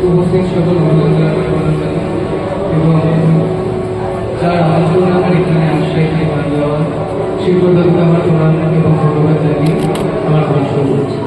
উপস্থিত সকল অভিভাবককে প্রদান জানাই এবং যার আমন্ত্রণে আমার এখানে আসে এখানে গান গাওয়া সেই প্রদানকে আমার প্রণাম এবং ধন্যবাদ জানিয়ে আমার গান শুরু করছি।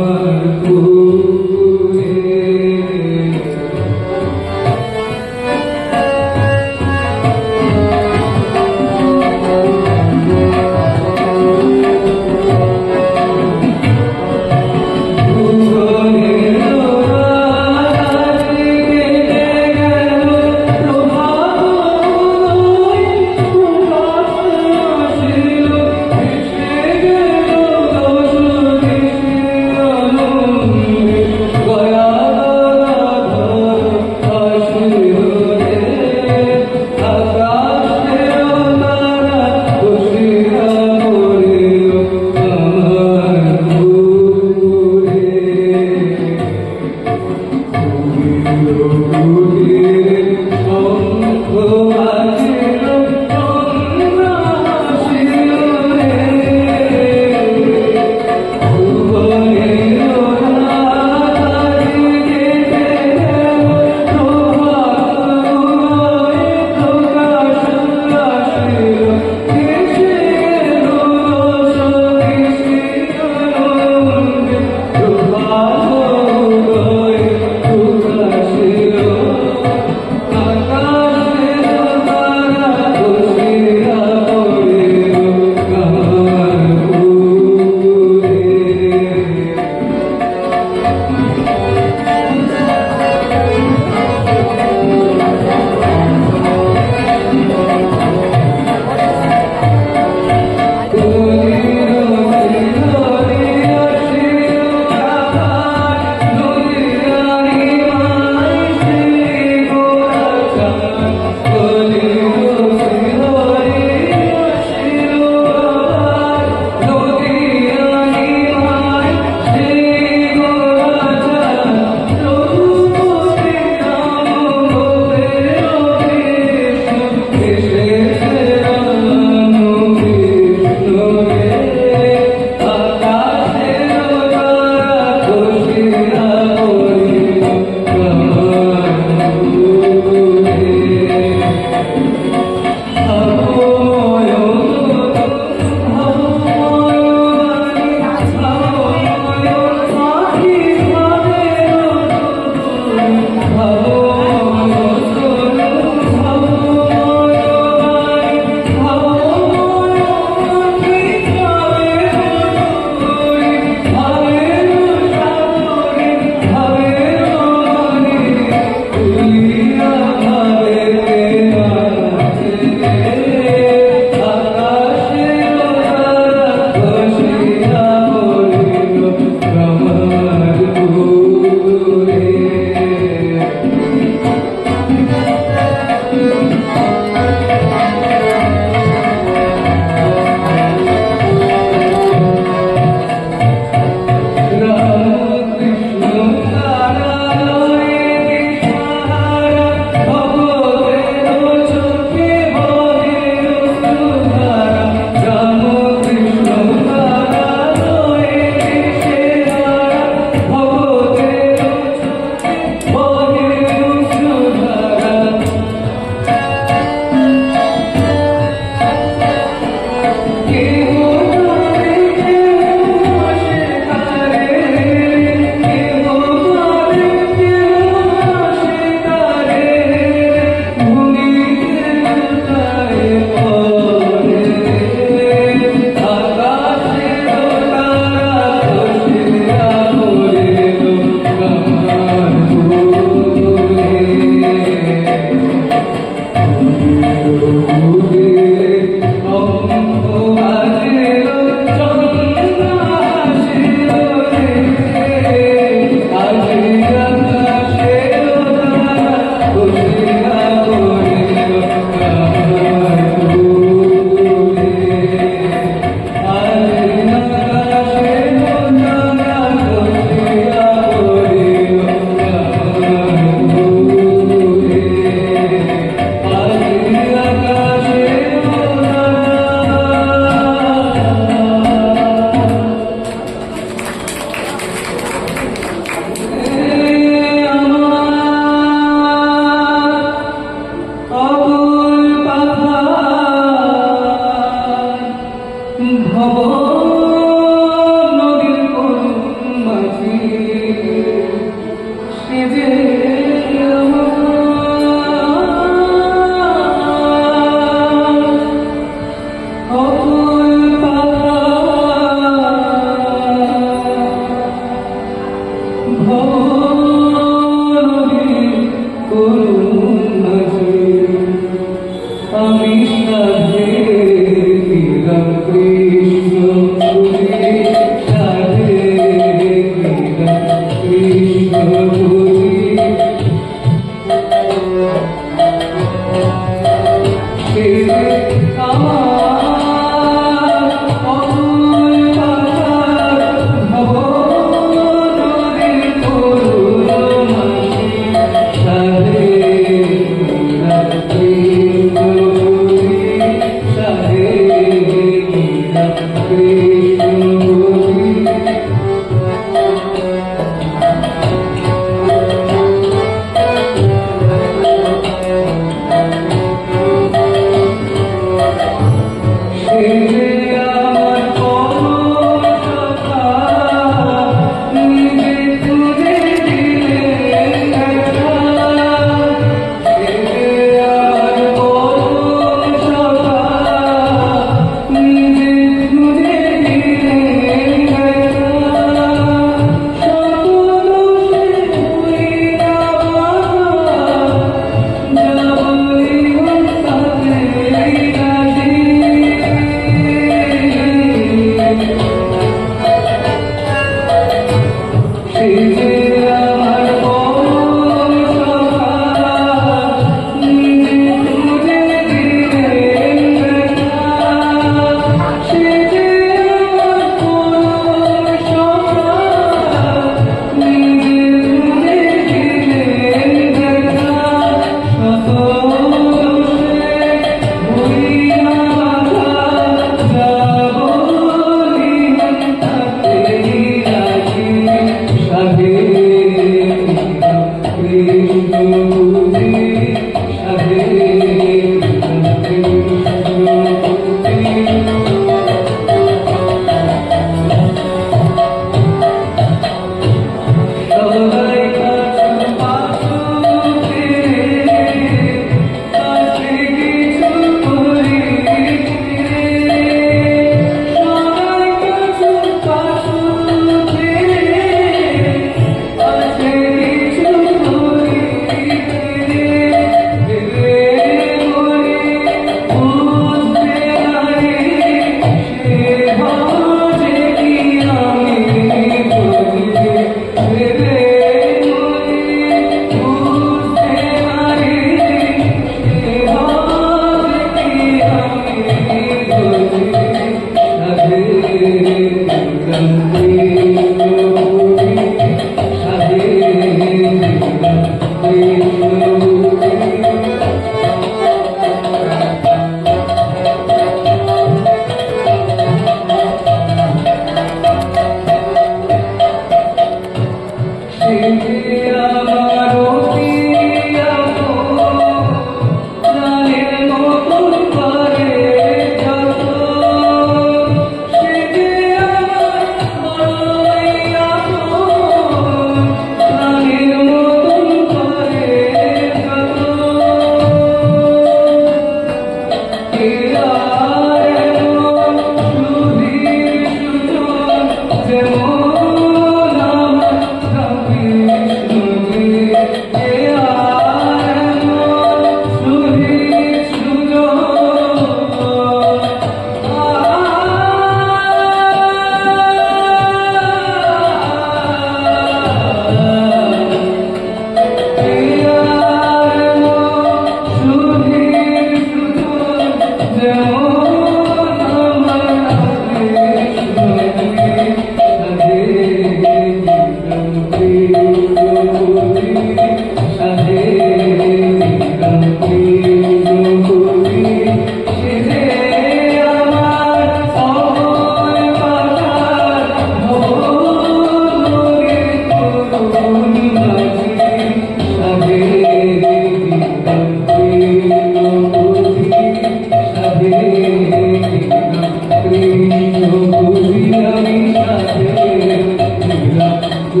এত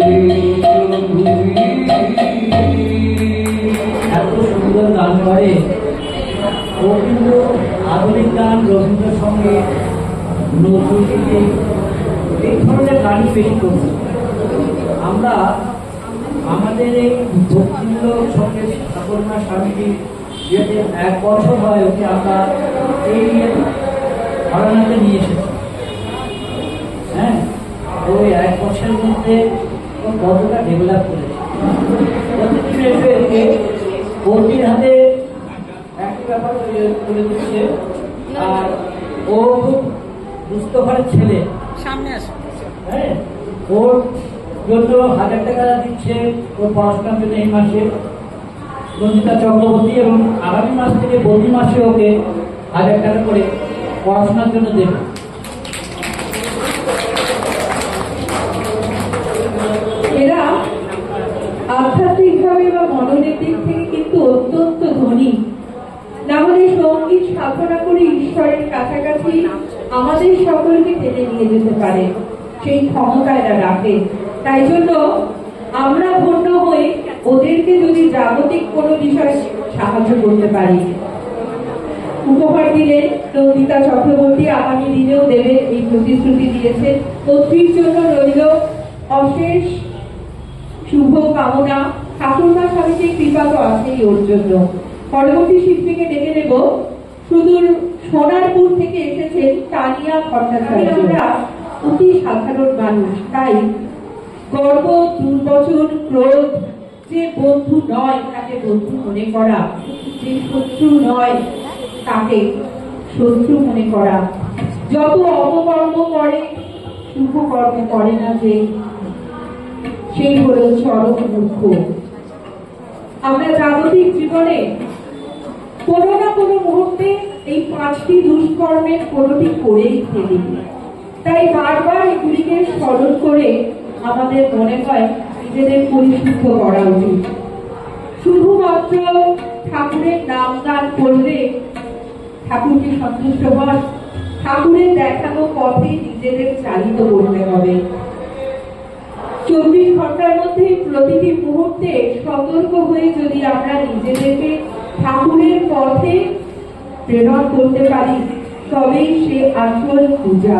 সুন্দর গান করে ও, কিন্তু আধুনিক গান, রবীন্দ্রসঙ্গীত, নজরুলগীতি এই ধরনের গানই বেশি করছে। আমরা আমাদের এই ভক্তিমূলক সঙ্গে ঠাকুরমা স্বামীজি যেতে 1 বছর হয় ওকে আমরা এই ঘরানাতে নিয়ে এসেছি। হ্যাঁ, ওই 1 বছরের মধ্যে ও কতটা ডেভেলপ করেছে। প্রতিদিন এসে ওর হাতে একই ব্যাপার করে দিচ্ছে। আর ও খুব দুস্থ ঘরের ছেলে, সামনে আসো। হ্যাঁ, ওর জন্য 1000 টাকা দিচ্ছে ওর পড়াশোনার জন্য এই মাসে রঞ্জিতা চক্রবর্তী, এবং আগামী মাস থেকে প্রতি মাসে ওকে 1000 টাকা করে পড়াশোনার জন্য দেবে। এরা আধ্যাত্মিকভাবে বা মননের দিক থেকে কিন্তু অত্যন্ত ধনী। আমাদের সঙ্গীত সাধনা করে ঈশ্বরের কাছাকাছি আমাদের সকলকে টেনে নিয়ে যেতে পারে, সেই ক্ষমতা এরা রাখে। তাই জন্য আমরা ধন্য হয়ে ওদেরকে যদি জাগতিক কোনো বিষয় সাহায্য করতে পারি। উপহার দিলেন নন্দিতা চক্রবর্তী, আগামী দিনেও দেবেন এই প্রতিশ্রুতি দিয়েছেন। পত্রীর জন্য রইল অশেষ শুভ কামনা। ঠাকুরমা স্বামীজির কৃপা তো আছেই ওর জন্য। পরবর্তী শিল্পীকে ডেকে নেব। সুদূর সোনারপুর থেকে এসেছেন তানিয়া ভট্টাচার্য। আমরা অতি সাধারণ মানুষ, তাই গর্ব, দুর্বচন, ক্রোধ, যে বন্ধু নয় তাকে বন্ধু মনে করা, যে শত্রু নয় তাকে শত্রু মনে করা, যত অপকর্ম করে শুভ কর্ম করে না যে, সেই হল চরম মূর্খ। আমরা জাগতিক জীবনে কোনো না কোনো মুহূর্তে এই 5টি দুষ্কর্মের কোনোটি করেই ফেলি। তাই বারবার এগুলিকে স্মরণ করে আমাদের মনে হয় নিজেদের পরিশুদ্ধ করা উচিত। শুধুমাত্র ঠাকুরের নাম গান করলে ঠাকুরকে সন্তুষ্ট হন, ঠাকুরের দেখানো পথে নিজেদের চালিত করতে হবে। 24 ঘন্টার মধ্যে প্রতিটি মুহূর্তে সতর্ক হয়ে যদি আমরা নিজেদেরকে ঠাকুরের পথে প্রেরণ করতে পারি, তবেই সে আসল পূজা।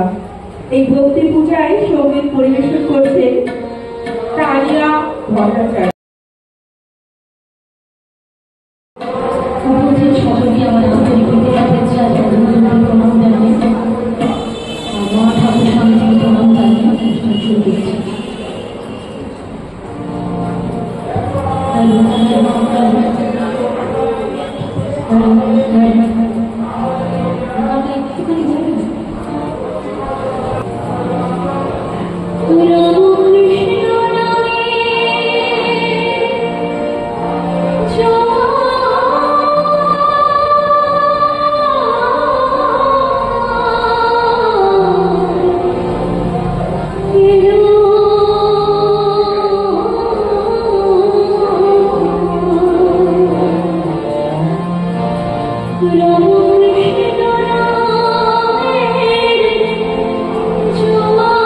এই ভক্তি পূজায় সঙ্গীত পরিবেশন করছেন তানিয়া ভট্টাচার্য। সকলকে আমার আন্তরিক কাছে প্রণাম জানাই। মা ঠাকুর স্বামীজিকে প্রণাম জানিয়ে অনুষ্ঠান শুরু করছি। Jumar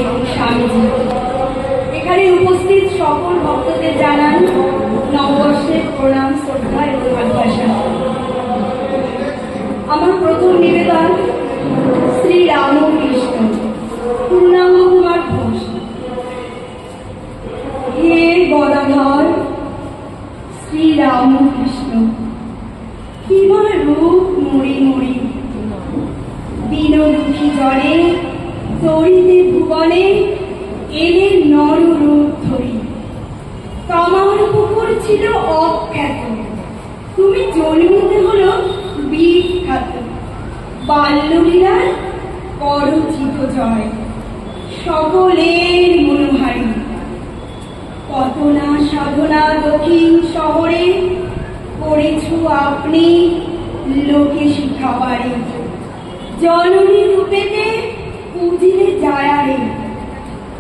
এবং স্বামীজি এখানে উপস্থিত সকল ভক্তদের জানান নববর্ষের প্রণাম, শ্রদ্ধা এবং ভালোবাসা। আমার প্রথম নিবেদন শ্রী রামকৃষ্ণ পূর্ণাঙ্গ কুমার ঘোষ। হে গদাধর শ্রী রামকৃষ্ণ, কিমল রূপ মরি মরি, দীন দুঃখী জনে তরিতে ভুবনে এলে নর রূপ ধরি। তোমার পুকুর ছিল অখ্যাত, তুমি জন্মিতে হলো বিখ্যাত। বাল্যলীলার পরচিত জয় সকলের মনোহারী। কত না সাধনা দক্ষিণ শহরে করেছো আপনি লোকে শিখাবারে। জননী রূপেতে পুজিলে যায়ারে,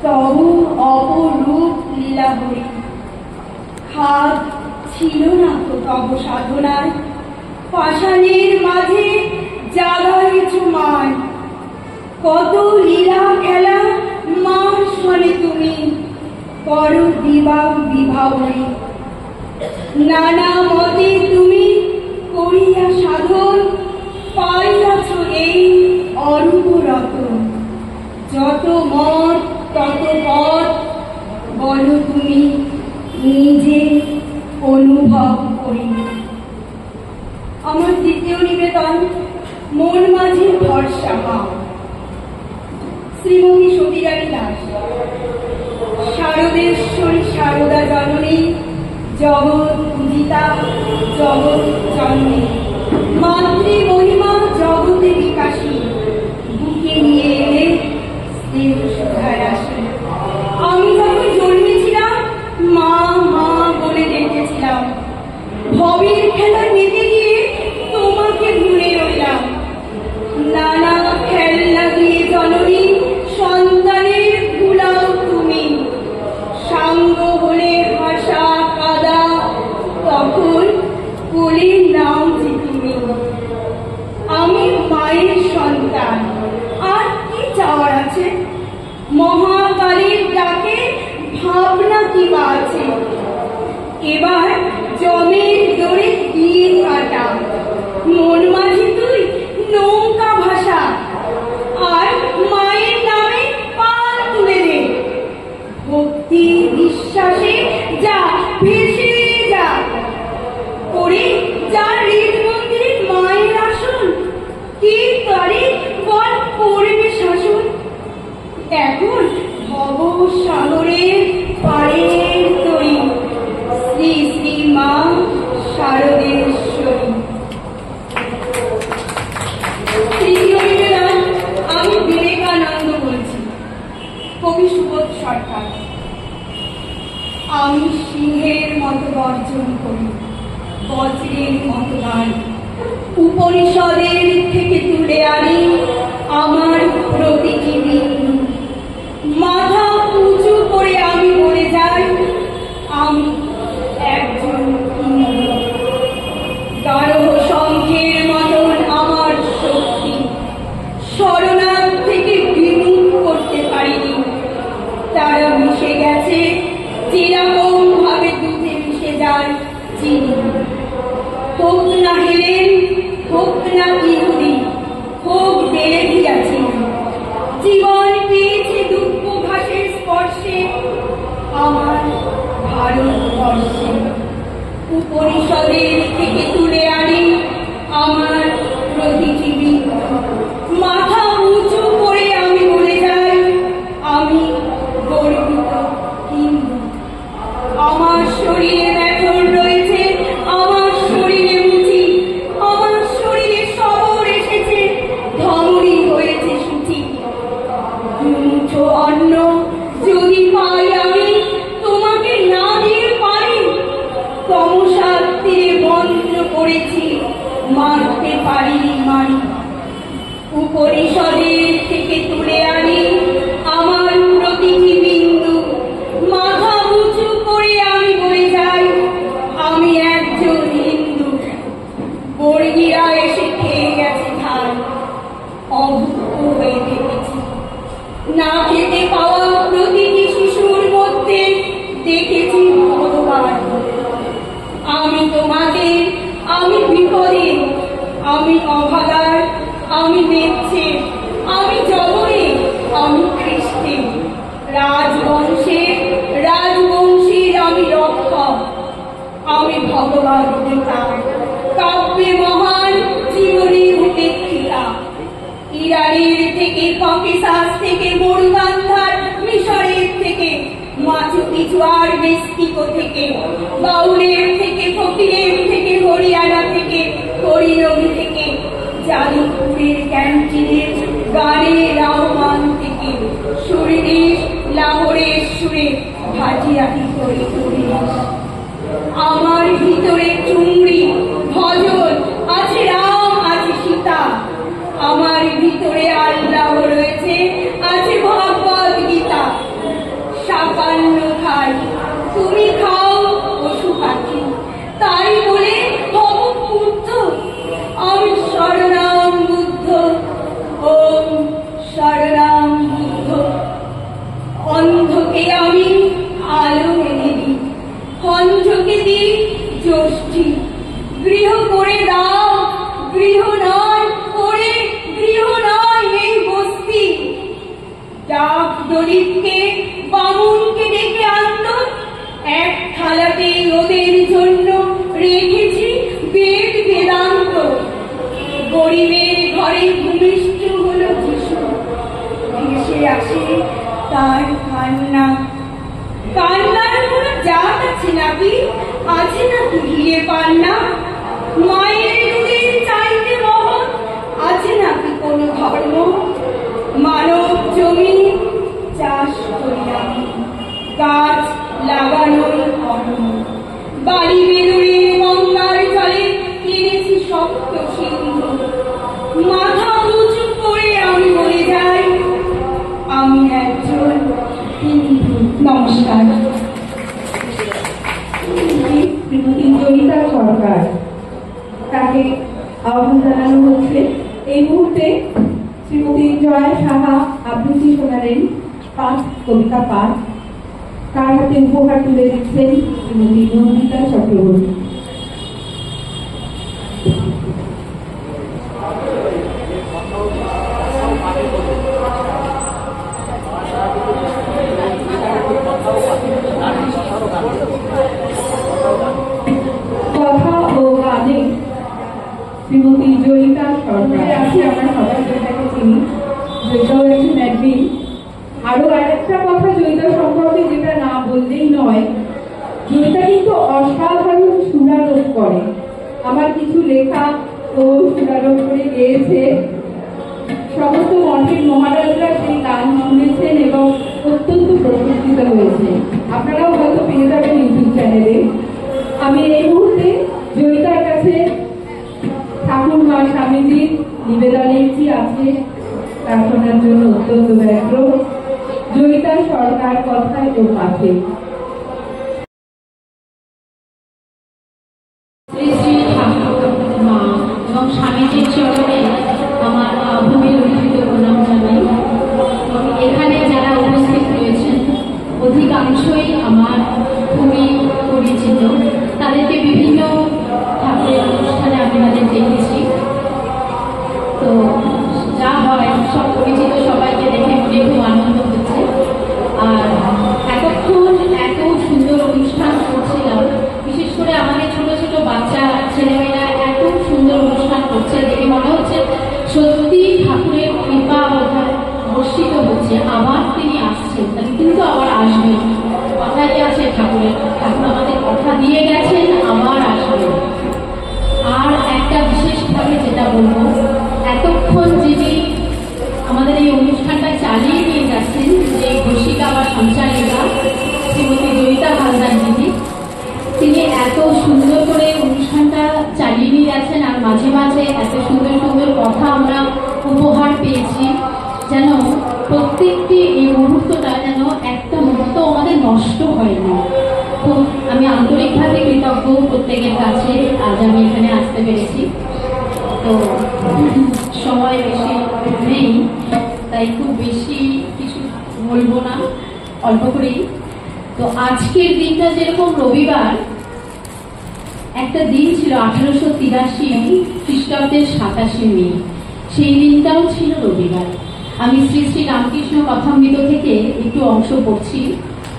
তবু অপরূপ লীলাবরী। হাত ছিল না তো তব সাধনার, পাষাণের মাঝে জাগাইছ মান। কত লীলা খেলা মা শোনে তুমি, করো বিবাহ বিভাবরী। নানা মতে তুমি করিয়া সাধন, পাইয়াছ এই অরূপ রতন। যত মত তত পথ, বলো তুমি নিজে অনুভব করি। আমার দ্বিতীয় নিবেদন মন মাঝে ভরসা মা, শ্রীমতী সতীরানী দাস। শারদেশ্বরী শারদা জননী, জগৎ পূজিতা জগৎ জননী। মাতৃ মহিমা জগতে বিকাশী, বুকে নিয়ে এলে স্নেহ সুধার আসে। আমি যখন জন্মেছিলাম মা মা বলে ডেকেছিলাম, ভবের খেলা মেতে গিয়ে তোমাকে ভুলে রইলাম। নানা খেলনা দিয়ে জননী সন্তানের ভুলাও তুমি। সাঙ্গ হলে হাসা কাদা, তখন কোলে নাও যে তুমি। আমি মায়ের সন্তান, আর কি চাওয়ার আছে? মহাকালীর ডাকে ভাবনা কি বা আছে? এবার জমের দড়ি দিয়ে কাটা, মন মাঝে তুই নৌকা ভাষা। বাড়ি বল করবে শাসন। এখন ভব সাগরের পাড়ের তরি শ্রী শ্রী মা শারদেশ্বরী। আমি বিবেকানন্দ বলছি, কবি সুবোধ সরকার। আমি সিংহের মতো গর্জন করি, বজ্রের মতো গান, উপনিষদের থেকে তুলে আনি আমার প্রতিটি বিন্দু। মাথা উঁচু করে আমি বলে যাই, আমি একজন হিন্দু। গারহ শঙ্খের মতন আমার শক্তি, শরণার থেকে বিমুখ করতে পারিনি। তারা মিশে গেছে যেরকম ভাবে দুধে মিশে যায় চিনি। হোক না হেলেন, হোক না ইহুদি, হোক বেলেভিয়াছি, জীবন পেয়েছে দুঃখ ঘাসের স্পর্শে আমার ভারতবর্ষে। উপনিষদের থেকে তুলে আনি আমার প্রতিটি বিন্দু। মাথা উঁচু করে আমি বলে যাই, আমি গর্বিত হিন্দু। আমার শরীরে ব্যথন রয়েছে, আমার শরীরে মুচি, আমার শরীরে সবর এসেছে, ধমনী হয়েছে সূচি। মুঠো অন্ন যদি পাই আমি তোমাকে না দিয়ে পারি, তমসার তীরে বন্ধ করেছি, মারতে পারিনি মারি। উপনিষদের থেকে তুলে আনি আমার প্রতিটি বিন্দু। মাথা উঁচু করে আমি বলে যাই, আমি একজন হিন্দু। বর্গীরা এসে খেয়ে গেছে ধান, অভুক্ত হয়ে থেকেছি। না খেতে পাওয়া প্রতিটি শিশুর মধ্যে দেখেছি ভগবান। আমি তোমাকে, আমি বিপদে, আমি অভাগার, আমি বেচ্ছে, আমি জবরে, আমি খ্রিস্টে। রাজবংশীর আমি রক্ষক, আমি ভগবদ গীতা। কাব্যে মহান, জীবনে উপেক্ষিতা। ইরানের থেকে, ককেশাস থেকে, মরুগান্ধার, মিশরের থেকে, মাচু পিছু আর মেক্সিকো থেকে, বাউলের থেকে, ফকিরের থেকে, হরিয়ানা থেকে, হরিনবী থেকে, জালিপুরের ক্যান্টিনের গানের আহ্বান থেকে, সুরদেশ লাহোরের সুরে ভাটিয়াটি করে পরিবেশ। আমার ভিতরে চুমড়ি ভজন আছে, রাম আছে, সীতা। আমার ভিতরে আল্লাহ রয়েছে, আছে ভগবদ গীতা। সাকান্ন খাই, তুমি খাও পশু পাখি, তাই বলে হব বুদ্ধ। আমি শরণাম বুদ্ধ, ওম শরণাম বুদ্ধ। অন্ধকে আমি আলো এনে দিই, অন্ধকে দিই জ্যোষ্ঠী। গৃহ করে দাও, গৃহ নয় করে, গৃহ নয় এই বস্তি। ডাক দলিতকে, বামুনকে ডেকে আনতো, এক থালাতে ওদের জন্য রেখেছি বেদ বেদান্ত। গরিবের ঘরে ভূমিষ্ঠ হলো যিশু, ভেসে আসে তার কান্না। কান্নার কোনো জাত আছে নাকি, আছে নাকি হিরে পান্না? মায়ের দুধের চাইতে মহৎ আছে নাকি কোনো ধর্ম? মানব জমি চাষ করি আমি, গাছ লাগানোর কর্ম। বাড়ি বেদুরে গঙ্গার জলে কিনেছি শক্ত সিন্ধু। মাথা উঁচু করে আমি বলে যাই, আমি একজন হিন্দু। নমস্কার। শ্রীমতী জয়িতা সরকার, তাকে আহ্বান জানানো হচ্ছে। এই মুহূর্তে শ্রীমতী জয়া সাহা আবৃত্তি শোনালেন, পাঠ কবিতা পাঠ। তার হাতে উপহার তুলে দিচ্ছেন শ্রীমতী নন্দিতা চক্রবর্তী। কথা ও গানে শ্রীমতী জয়িতা সরকার আছে আমার সবার সেটাও একটি ম্যাগজিন। আরো আরেকটা কথা জয়িতা সম্পর্কে যেটা না বললেই নয়, জয়িতা কিন্তু অসাধারণ সুরারোপ করে। আমার কিছু লেখা ও সুরারোপ করে গিয়েছে। সমস্ত মঠের মহারাজরা সেই গান শুনেছেন এবং অত্যন্ত প্রশংসিত হয়েছে। আপনারাও হয়তো পেয়ে যাবেন ইউটিউব চ্যানেলে। আমি এই মুহূর্তে জয়িতার কাছে ঠাকুর মা স্বামীজির নিবেদনের কি আছে তা শোনার জন্য অত্যন্ত ব্যগ্র। জয়িতা সরকার কথায় ও পাঠে। শ্রী শ্রী ঠাকুর মা এবং স্বামীজির চরণে আমার ভূমি অর্পিত প্রণাম জানাই। এখানে যারা উপস্থিত রয়েছেন অধিকাংশই আমার খুবই পরিচিত। তাদেরকে বিভিন্ন ঠাকুরের অনুষ্ঠানে আমি তাদের দেখেছি। তো যা হয় সব পরিচিত সবাইকে দেখে মনে খুব আনন্দ হচ্ছে। আর এতক্ষণ এত সুন্দর অনুষ্ঠান করছিলাম, বিশেষ করে আমাদের ছোট ছোট বাচ্চা ছেলেমেয়েরা এত সুন্দর অনুষ্ঠান করছে দেখে মনে হচ্ছে সত্যি ঠাকুরের কৃপা বর্ষিত হচ্ছে। আবার তিনি আসছেন, কিন্তু আবার আসবেন, কথাই আছে ঠাকুরের। ঠাকুর আমাদের কথা দিয়ে গেছেন আবার আসবেন। আর একটা বিশেষভাবে যেটা বলবো, এতক্ষণ যিনি আমাদের এই অনুষ্ঠানটা চালিয়ে নিয়ে যাচ্ছেন, যে ঘোষিকা বা সঞ্চালিকা শ্রীমতী জয়িতা হালদার দিদি, তিনি এত সুন্দর করে অনুষ্ঠানটা চালিয়ে নিয়ে যাচ্ছেন। আর মাঝে মাঝে এত সুন্দর সুন্দর কথা আমরা উপহার পেয়েছি, যেন প্রত্যেকটি এই মুহূর্তটা যেন একটা মুহূর্ত আমাদের নষ্ট হয়নি। তো আমি আন্তরিকভাবে কৃতজ্ঞ প্রত্যেকের কাছে আজ আমি এখানে আসতে পেরেছি। তো সময় বেশি নেই, তাই খুব বেশি কিছু বলবো না, অল্প করেই। তো আজকের দিনটা যেরকম রবিবার, একটা দিন ছিল 1883 খ্রিস্টাব্দের 27 মে, সেই দিনটাও ছিল রবিবার। আমি শ্রী শ্রী রামকৃষ্ণ কথামৃত থেকে একটু অংশ পড়ছি।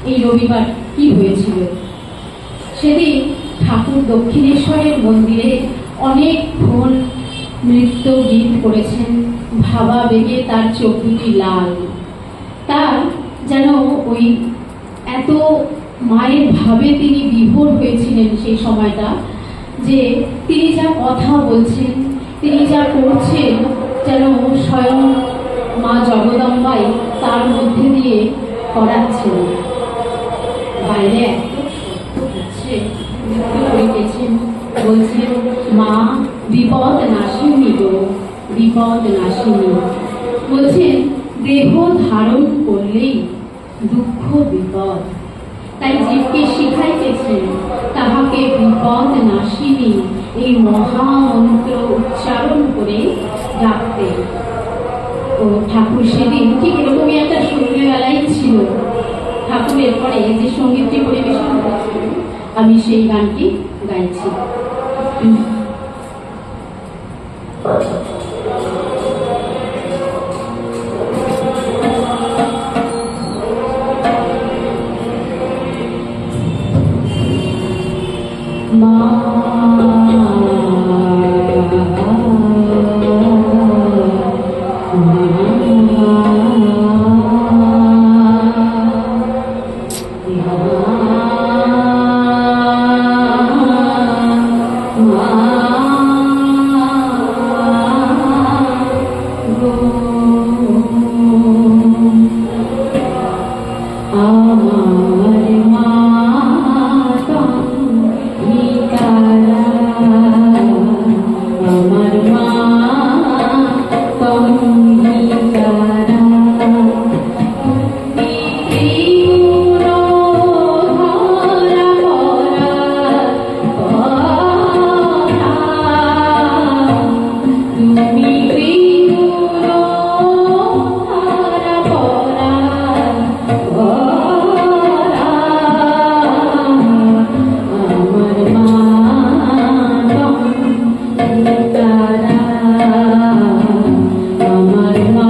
এই রবিবার কি হয়েছিল। সেদিন ঠাকুর দক্ষিণেশ্বরের মন্দিরে অনেকক্ষণ নৃত্য গীত করেছেন। ভাবা বেগে তার চোখ দুটি লাল। তার যেন ওই এত মায়ের ভাবে তিনি বিভোর হয়েছিলেন সেই সময়টা, যে তিনি যা কথা বলছেন, তিনি যা করছেন, যেন স্বয়ং মা জগদম্বাই তার মধ্যে দিয়ে করাচ্ছেন। বাইরে এত সত্য হচ্ছে, নৃত্য করিতেছেন, বলছেন মা বিপদ নাশিনী গো, বিপদ নাশিনী। বলছেন দেহ ধারণ করলেই দুঃখ বিপদ, তাই জীবকে শিখাইতেছেন তাহাকে বিপদ নাশিনী এই মহামন্ত্র উচ্চারণ করে ডাকতে। ও ঠাকুর সেদিন ঠিক এরকমই একটা সন্ধ্যেবেলাই ছিল। ঠাকুরের পরে যে সঙ্গীতটি পরিবেশন করেছিল, আমি সেই গানটি গাইছি। আমার মা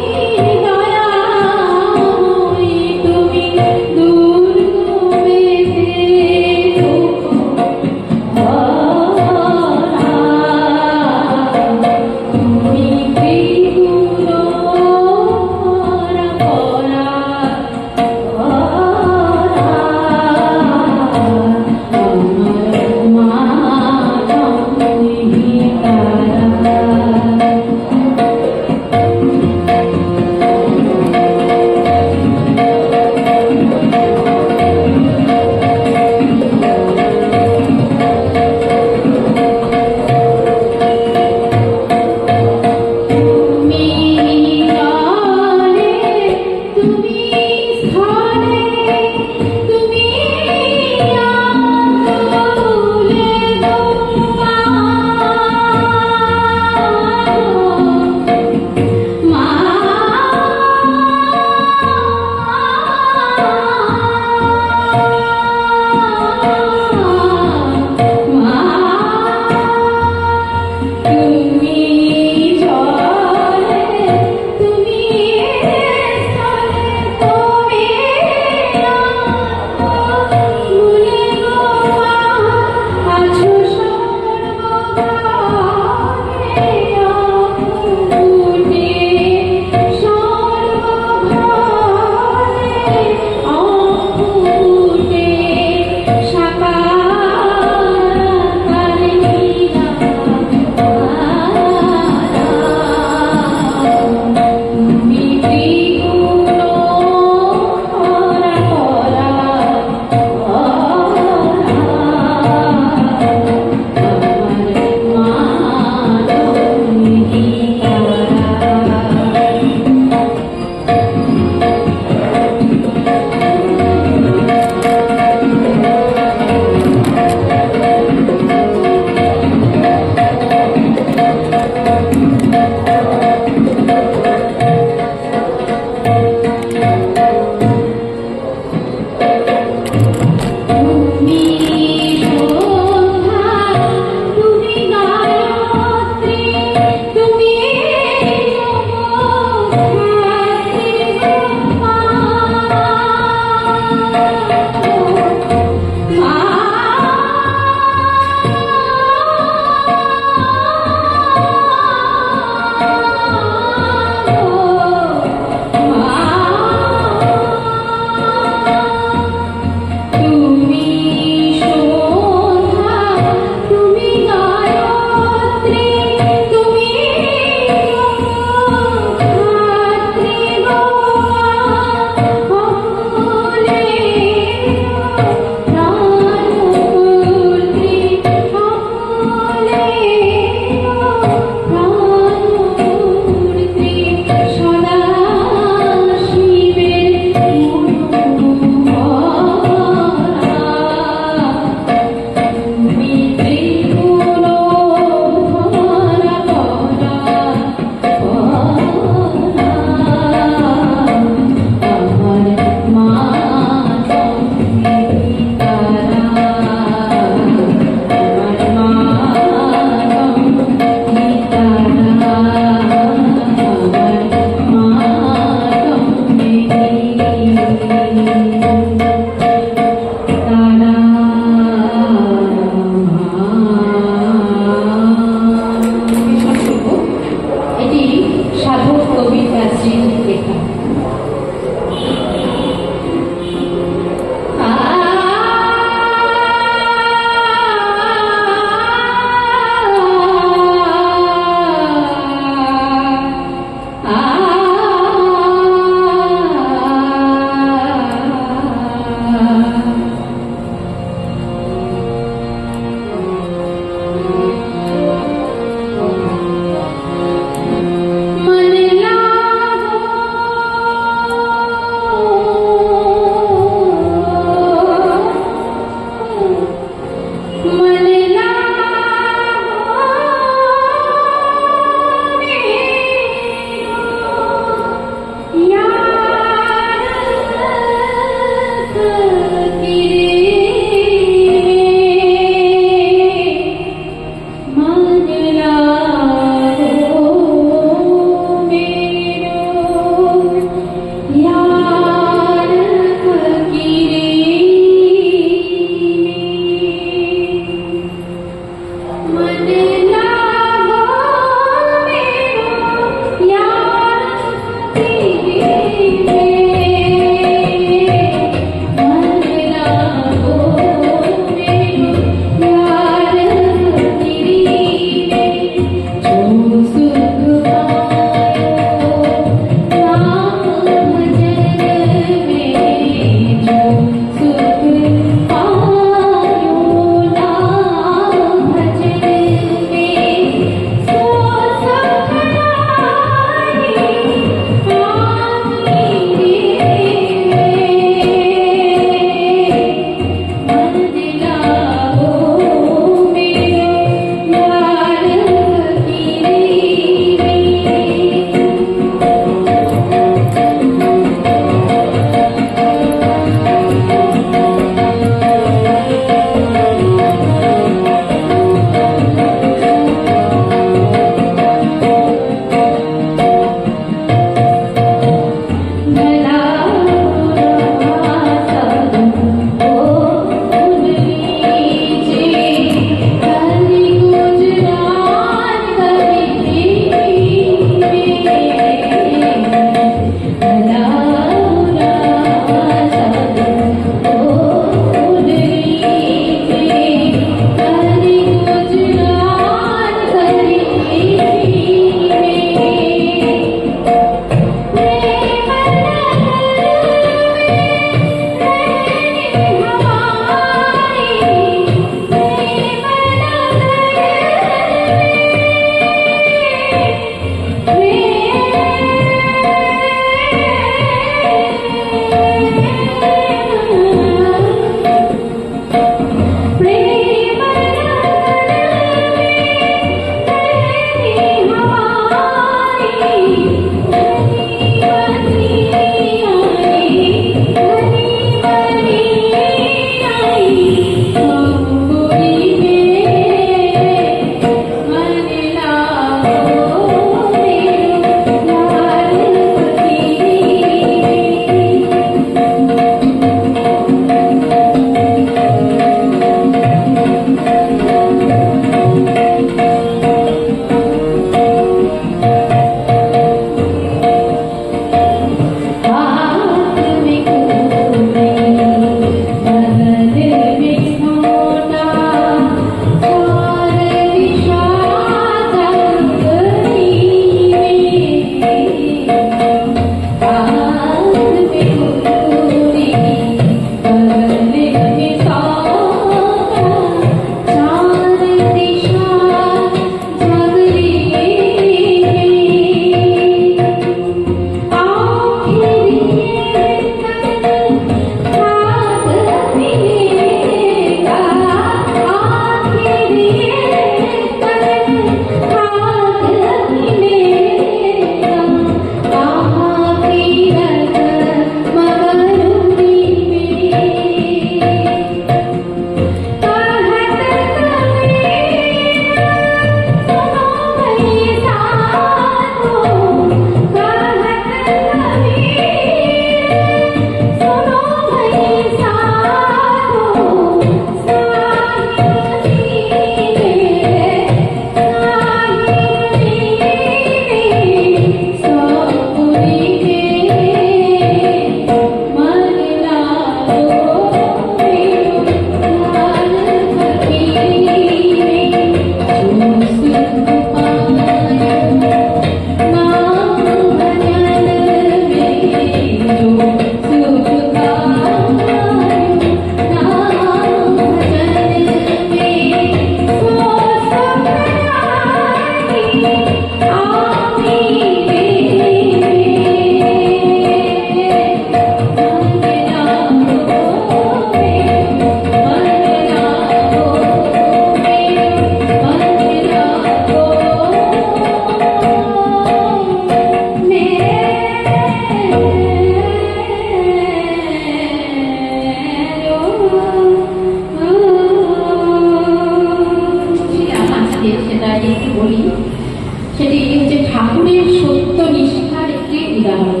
বিদায় হল।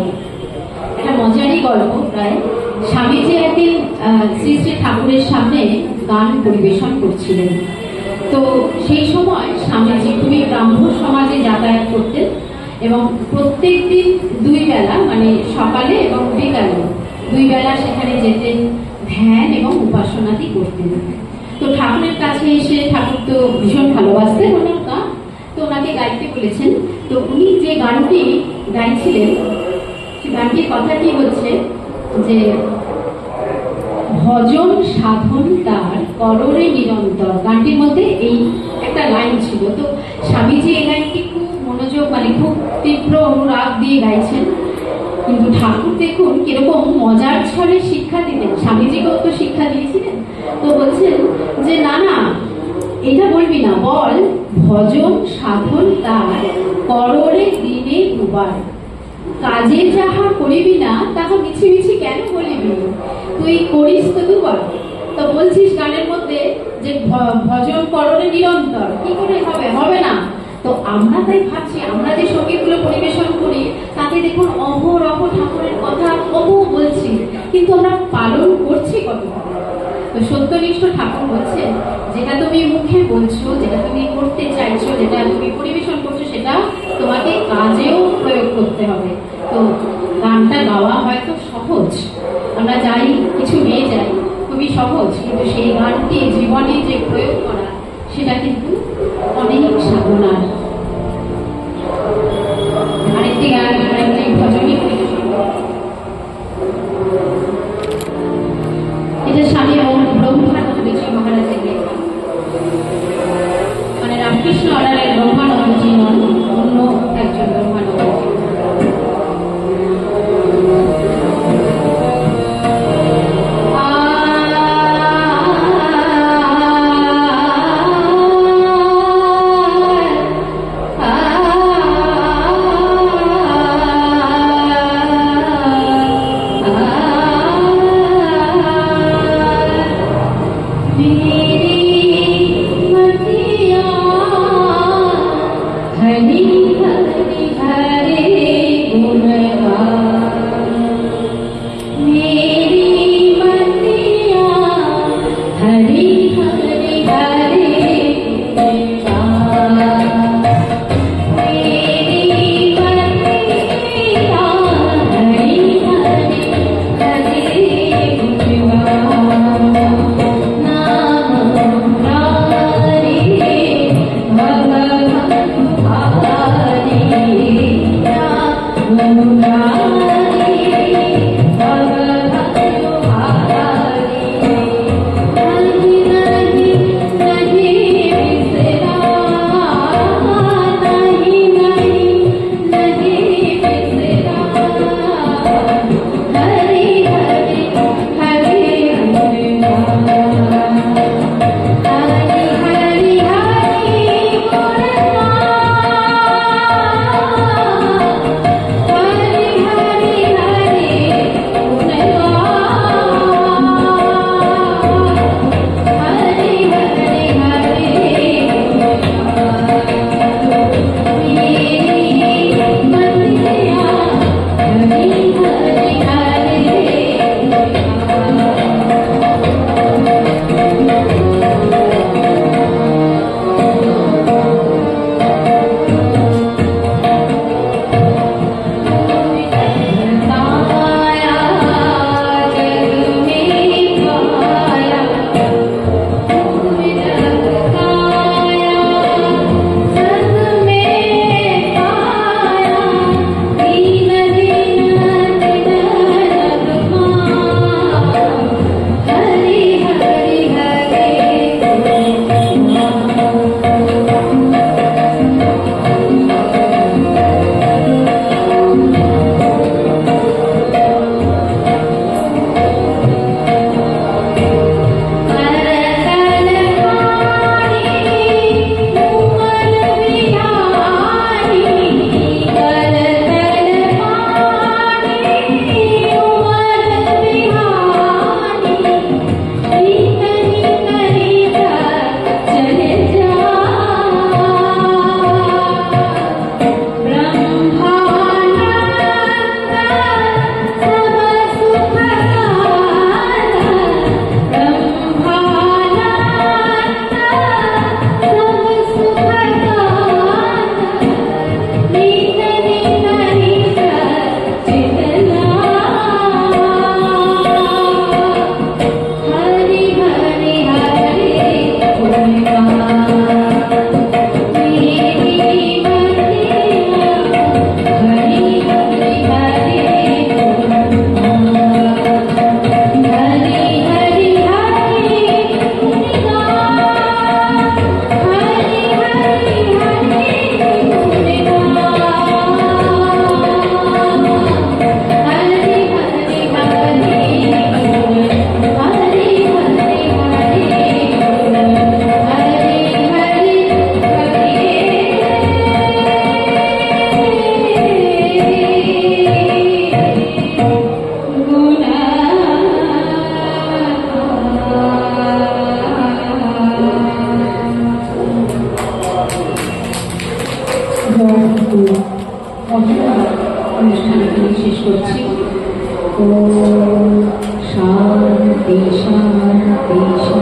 একটা মজারই গল্প। প্রায় স্বামীজি একদিন শ্রী শ্রী ঠাকুরের সামনে গান পরিবেশন করছিলেন। তো সেই সময় স্বামীজি খুবই ব্রাহ্ম সমাজে যাতায়াত করতেন এবং প্রত্যেক দিন 2 বেলা, মানে সকালে এবং বিকালে 2 বেলা সেখানে যেতেন, ধ্যান এবং উপাসনাদি করতেন। তো ঠাকুরের কাছে এসে, ঠাকুর তো ভীষণ ভালোবাসতেন ওনার গান, তো ওনাকে গাইতে বলেছেন। তো উনি যে গানটি গাইছিলেন, সে গানটির কথাটি হচ্ছে যে ভজন সাধন তার কররে নিরন্তর। গানটির মধ্যে এই একটা লাইন ছিল। তো স্বামীজি এই লাইনটি খুব মনোযোগ, মানে খুব তীব্র অনুরাগ দিয়ে গাইছেন। কিন্তু ঠাকুর দেখুন কিরকম মজার ছলে শিক্ষা দিতেন। স্বামীজিকেও তো শিক্ষা দিয়েছিলেন। তো বলছেন যে না না, এটা বলবি না, বল ভজন সাধন তার কররে দিনে দুবার, কাজে যাহা করিবি না তাহা মিছি মিছি কেন বলিবি, তুই করিস তো 2 বার। তো বলছিস গানের মধ্যে যে ভজন কররে নিরন্তর, কি করে হবে? হবে না। তো আমরা তাই ভাবছি, আমরা যে সঙ্গীতগুলো পরিবেশন করি তাতে দেখুন অহরহ ঠাকুরের কথা বলছি, কিন্তু আমরা পালন করছি কতটা? তো সত্যনিষ্ঠ ঠাকুর বলছে, যেটা তুমি মুখে বলছো, যেটা তুমি করতে চাইছো, যেটা তুমি পরিবেশন করছো, সেটা তোমাকে কাজেও প্রয়োগ করতে হবে। তো গানটা গাওয়া হয়তো সহজ, আমরা যাই কিছু নিয়ে যাই, খুবই সহজ, কিন্তু সেই গানটি জীবনে যে প্রয়োগ করা, সেটা কিন্তু অনেক সাধনার। আরেকটি গান, আরেকটি ভজনই পরিবেশন, এটা স্বামী ব্রহ্মানন্দজি মহারাজের লেখা। মানে রামকৃষ্ণ অর্ডারের ব্রহ্মানন্দজি নন, অন্য একজন ব্রহ্মানন্দজি। Hari এই